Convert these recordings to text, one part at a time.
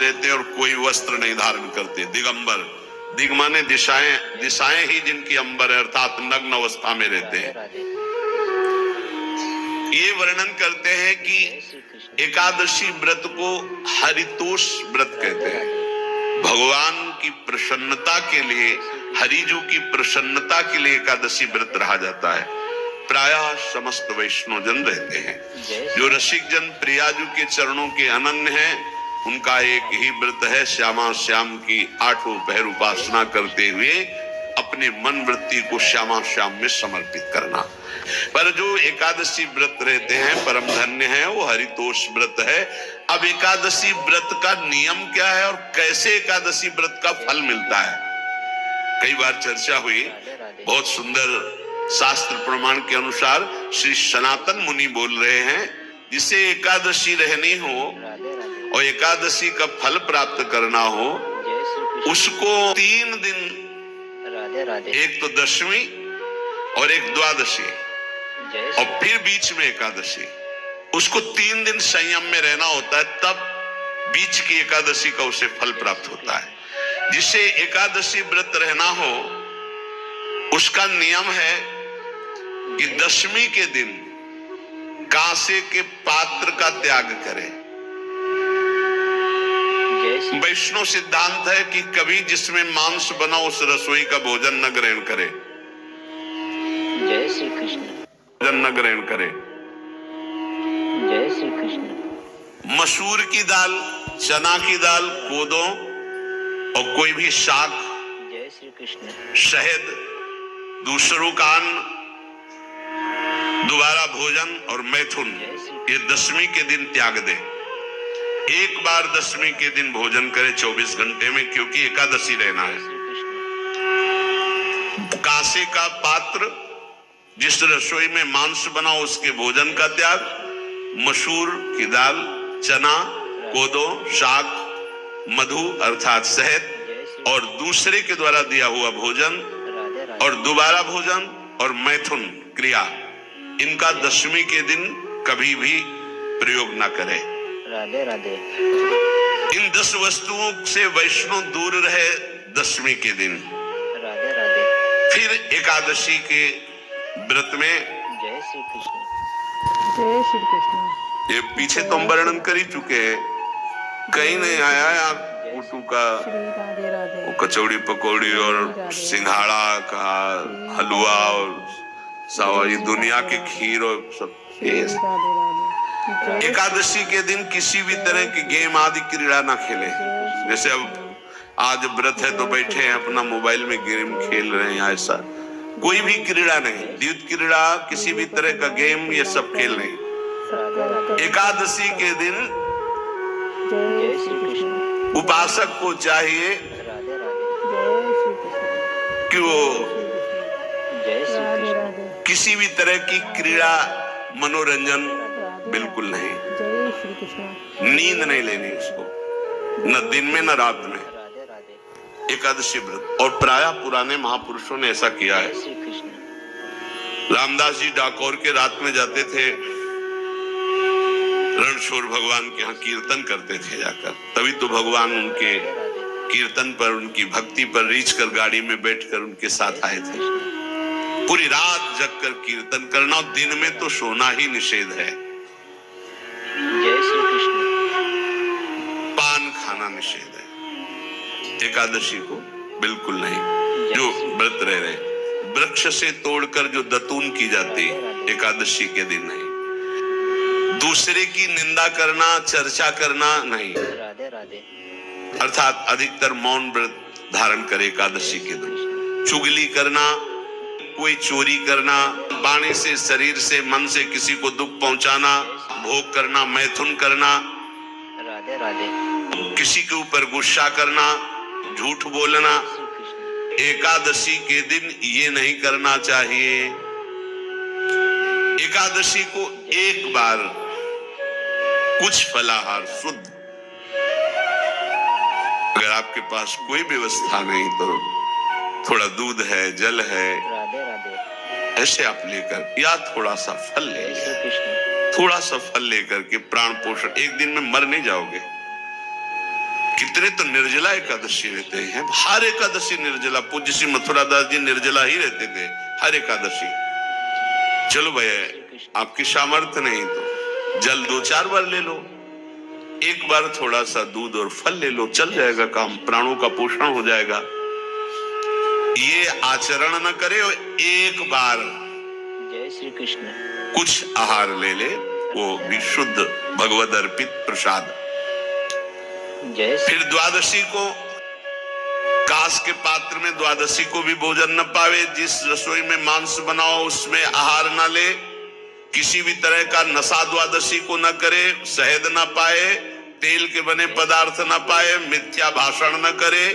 रहते और कोई वस्त्र नहीं धारण करते, दिगंबर। दिग माने दिशाएं, दिशाएं ही जिनकी अंबर है, अर्थात नग्न अवस्था में रहते हैं। ये वर्णन करते हैं कि एकादशी व्रत को हरितोष व्रत कहते हैं। भगवान की प्रसन्नता के लिए, हरिजू की प्रसन्नता के लिए एकादशी व्रत रहा जाता है। प्रायः समस्त वैष्णव जन रहते हैं। जो रसिक जन प्रियाजू के चरणों के अनन्य हैं, उनका एक ही व्रत है, श्यामा श्याम की 8 पहर उपासना करते हुए अपने मन वृत्ति को श्यामा श्याम में समर्पित करना। पर जो एकादशी व्रत रहते हैं परम धन्य है, वो हरितोष व्रत है। अब एकादशी व्रत का नियम क्या है और कैसे एकादशी व्रत का फल मिलता है, कई बार चर्चा हुई। बहुत सुंदर शास्त्र प्रमाण के अनुसार श्री सनातन मुनि बोल रहे हैं, जिसे एकादशी रहनी हो और एकादशी का फल प्राप्त करना हो, उसको 3 दिन, एक तो दशमी और एक द्वादशी और फिर बीच में एकादशी, उसको 3 दिन संयम में रहना होता है, तब बीच की एकादशी का उसे फल प्राप्त होता है। जिसे एकादशी व्रत रहना हो, उसका नियम है कि दशमी के दिन कांसे के पात्र का त्याग करे। वैष्णव सिद्धांत है कि कभी जिसमें मांस बना उस रसोई का भोजन न ग्रहण करे। जय श्री कृष्ण। भोजन न ग्रहण करे। जय श्री कृष्ण। मसूर की दाल, चना की दाल, कोदो और कोई भी शाक, जय श्री कृष्ण, शहद, दूसरों का अन्न, दोबारा भोजन और मैथुन, ये दशमी के दिन त्याग दे। एक बार दशमी के दिन भोजन करे 24 घंटे में, क्योंकि एकादशी रहना है। कांसे का पात्र, जिस रसोई में मांस बना उसके भोजन का त्याग, मसूर की दाल, चना, कोदो, शाक, मधु अर्थात शहद और दूसरे के द्वारा दिया हुआ भोजन और दोबारा भोजन और मैथुन क्रिया, इनका दशमी के दिन कभी भी प्रयोग न करें। राधे राधे। इन 10 वस्तुओं से वैष्णव दूर रहे दशमी के दिन। राधे राधे। फिर एकादशी के व्रत में जय श्री कृष्ण। जय श्री कृष्ण। ये पीछे तो हम वर्णन कर ही चुके हैं, कहीं नहीं आया यार उटू का राधे राधे। वो कचौड़ी पकौड़ी और सिंघाड़ा का हलवा और सावा, दुनिया की खीर और सब। एकादशी के दिन किसी भी तरह की गेम आदि क्रीड़ा ना खेले। जैसे अब आज व्रत है तो बैठे हैं अपना मोबाइल में गेम खेल रहे हैं, ऐसा कोई भी क्रीड़ा नहीं, द्यूत क्रीड़ा, किसी भी तरह का गेम, ये सब खेल नहीं। एकादशी के दिन जय श्री कृष्ण। उपासक को चाहिए राधे राधे। कि वो जय श्री कृष्ण। किसी भी तरह की क्रीड़ा, मनोरंजन बिल्कुल नहीं। जय श्री कृष्ण। नींद नहीं लेनी उसको, न दिन में न रात में। राधे राधे। एकादशी व्रत, और प्रायः पुराने महापुरुषों ने ऐसा किया है। जय श्री कृष्ण। रामदास जी डाकोर के रात में जाते थे, रणछोड़ भगवान के यहाँ कीर्तन करते थे जाकर, तभी तो भगवान उनके कीर्तन पर, उनकी भक्ति पर रीझ कर गाड़ी में बैठकर उनके साथ आए थे। पूरी रात जगकर कीर्तन करना, और दिन में तो सोना ही निषेध है। जय श्री कृष्ण। पान खाना निषेध है एकादशी को, बिल्कुल नहीं। जो व्रत रह रहे, वृक्ष से तोड़कर जो दतून की जाती है एकादशी के दिन नहीं। दूसरे की निंदा करना, चर्चा करना नहीं। राधे राधे। अर्थात अधिकतर मौन व्रत धारण करे एकादशी के दिन। चुगली करना, कोई चोरी करना, वाणी से, शरीर से, मन से किसी को दुख पहुंचाना, भोग करना, मैथुन करना, राधे राधे। किसी के ऊपर गुस्सा करना, झूठ बोलना, एकादशी के दिन ये नहीं करना चाहिए। एकादशी को एक बार कुछ फलाहार शुद्ध, अगर आपके पास कोई व्यवस्था नहीं तो थोड़ा दूध है, जल है, राधे राधे, ऐसे आप लेकर, या थोड़ा सा फल ले, जय श्री कृष्ण। थोड़ा सा फल लेकर के प्राण पोषण, एक दिन में मर नहीं जाओगे। कितने तो निर्जला एकादशी रहते हैं, हर एकादशी निर्जला। पूज्य श्री मथुरा दास जी निर्जला ही रहते थे हर एकादशी। चलो भैया आपकी सामर्थ्य नहीं तो जल 2-4 बार ले लो, एक बार थोड़ा सा दूध और फल ले लो, चल जाएगा काम, प्राणों का पोषण हो जाएगा। ये आचरण न करे और एक बार जय श्री कृष्ण कुछ आहार ले ले, वो भी शुद्ध भगवद अर्पित प्रसाद। जय श्री फिर द्वादशी को कांस के पात्र में द्वादशी को भी भोजन न पावे। जिस रसोई में मांस बनाओ उसमें आहार न ले, किसी भी तरह का नशा द्वादशी को न करे, शहद न पाए, तेल के बने पदार्थ न पाए, मिथ्या भाषण न करे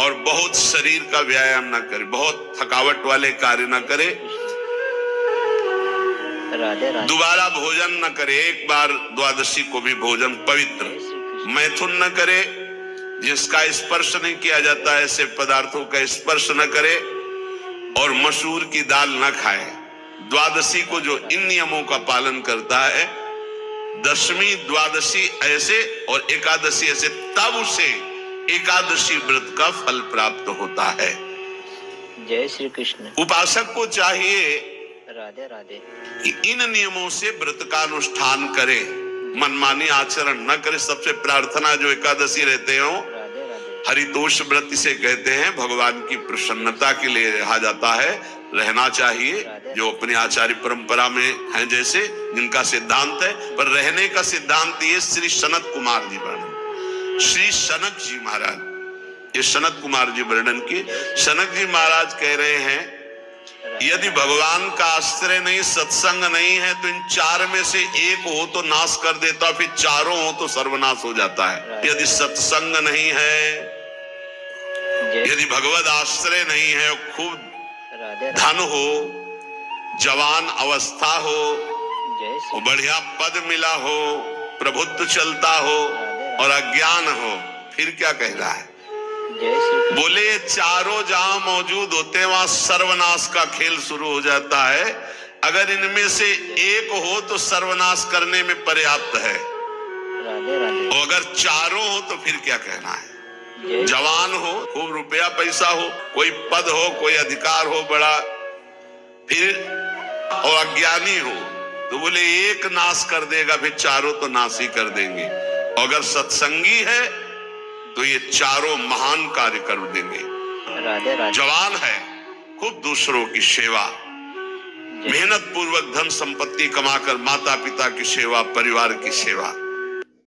और बहुत शरीर का व्यायाम न करे, बहुत थकावट वाले कार्य न करे। राधे राधे दोबारा भोजन न करे, एक बार द्वादशी को भी भोजन पवित्र। मैथुन न करे, जिसका स्पर्श नहीं किया जाता ऐसे पदार्थों का स्पर्श न करे और मसूर की दाल न खाए। द्वादशी को जो इन नियमों का पालन करता है, दशमी द्वादशी ऐसे और एकादशी ऐसे, तब उसे एकादशी व्रत का फल प्राप्त होता है। जय श्री कृष्ण उपासक को चाहिए राधे राधे कि इन नियमों से व्रत का अनुष्ठान करे, मनमानी आचरण न करे। सबसे प्रार्थना जो एकादशी रहते हो, राधे राधे हरितोष व्रत से कहते हैं, भगवान की प्रसन्नता के लिए रहा जाता है, रहना चाहिए। जो अपनी आचार्य परंपरा में है, जैसे जिनका सिद्धांत है, पर रहने का सिद्धांत ये श्री सनत कुमार जी वर्णन, श्री सनक जी महाराज, ये सनत कुमार जी वर्णन की। सनक जी महाराज कह रहे हैं, यदि भगवान का आश्रय नहीं, सत्संग नहीं है, तो इन 4 में से एक हो तो नाश कर देता, फिर चारों हो तो सर्वनाश हो जाता है। यदि सत्संग नहीं है, यदि भगवत आश्रय नहीं है, खूब राधे धन हो, जवान अवस्था हो, जय श्री बढ़िया पद मिला हो, प्रभुत्व चलता हो और अज्ञान हो, फिर क्या कह रहा है? जय श्री बोले चारों जहां मौजूद होते हैं वहां सर्वनाश का खेल शुरू हो जाता है। अगर इनमें से एक हो तो सर्वनाश करने में पर्याप्त है, राधे राधे और अगर चारों हो तो फिर क्या कहना है? जय जवान हो, खूब रुपया पैसा हो, कोई पद हो, कोई अधिकार हो बड़ा, फिर और अज्ञानी हो, तो बोले एक नाश कर देगा, फिर चारों तो नाश ही कर देंगे। और अगर सत्संगी है तो ये चारों महान कार्य कर देंगे। राधे राधे जवान है, खूब दूसरों की सेवा, मेहनत पूर्वक धन संपत्ति कमाकर माता पिता की सेवा, परिवार की सेवा,